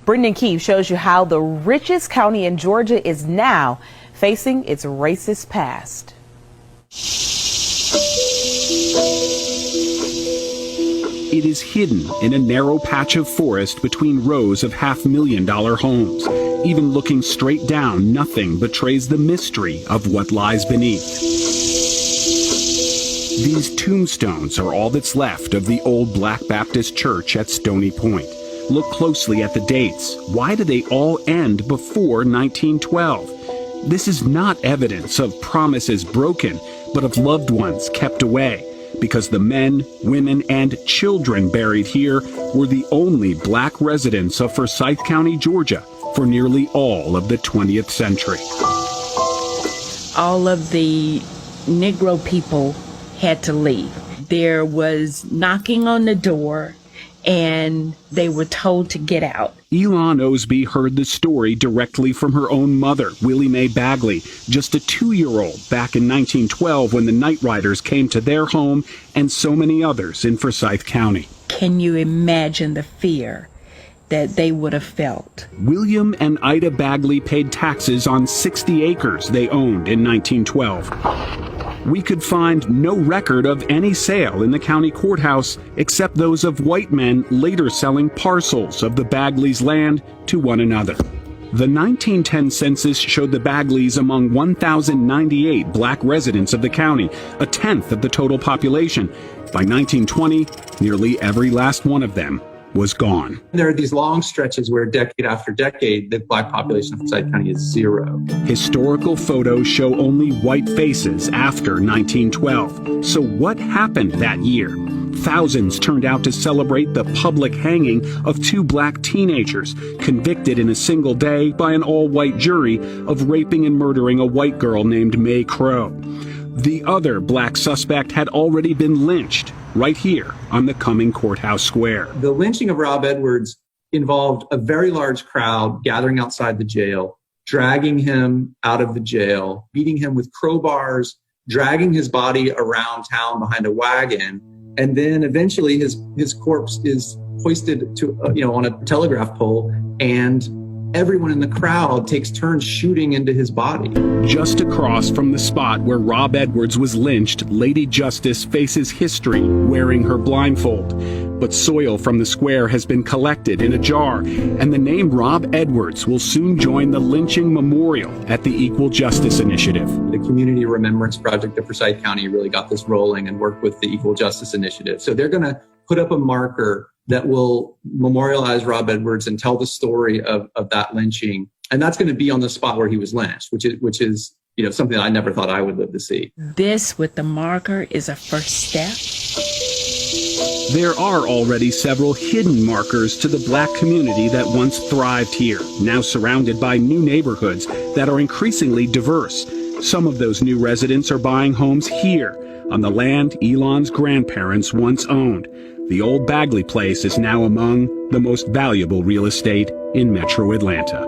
Brendan Keefe shows you how the richest county in Georgia is now facing its racist past. It is hidden in a narrow patch of forest between rows of $500,000 homes. Even looking straight down, nothing betrays the mystery of what lies beneath. These tombstones are all that's left of the old Black Baptist Church at Stony Point. Look closely at the dates. Why do they all end before 1912? This is not evidence of promises broken, but of loved ones kept away, because the men, women, and children buried here were the only black residents of Forsyth County, Georgia, for nearly all of the 20th century. All of the Negro people had to leave. There was knocking on the door, and they were told to get out. Elon Osby heard the story directly from her own mother, Willie Mae Bagley, just a 2-year-old back in 1912 when the Night Riders came to their home and so many others in Forsyth County. Can you imagine the fear that they would have felt? William and Ida Bagley paid taxes on 60 acres they owned in 1912. We could find no record of any sale in the county courthouse except those of white men later selling parcels of the Bagleys' land to one another. The 1910 census showed the Bagleys among 1,098 black residents of the county, a tenth of the total population. By 1920, nearly every last one of them was gone. There are these long stretches where decade after decade, the black population of Forsyth County is zero. Historical photos show only white faces after 1912. So what happened that year? Thousands turned out to celebrate the public hanging of 2 black teenagers convicted in a single day by an all-white jury of raping and murdering a white girl named Mae Crow. The other black suspect had already been lynched right here on the Cumming Courthouse Square. The lynching of Rob Edwards involved a very large crowd gathering outside the jail, dragging him out of the jail, beating him with crowbars, dragging his body around town behind a wagon, and then eventually his corpse is hoisted to on a telegraph pole, and everyone in the crowd takes turns shooting into his body. Just across from the spot where Rob Edwards was lynched, Lady Justice faces history wearing her blindfold. But soil from the square has been collected in a jar, and the name Rob Edwards will soon join the lynching memorial at the Equal Justice Initiative. The Community Remembrance Project of Forsyth County really got this rolling and worked with the Equal Justice Initiative. So they're going to put up a marker that will memorialize Rob Edwards and tell the story of that lynching. And that's going to be on the spot where he was lynched, which is something I never thought I would live to see. This with the marker is a first step. There are already several hidden markers to the black community that once thrived here, now surrounded by new neighborhoods that are increasingly diverse. Some of those new residents are buying homes here, on the land Elon's grandparents once owned. The old Bagley place is now among the most valuable real estate in Metro Atlanta.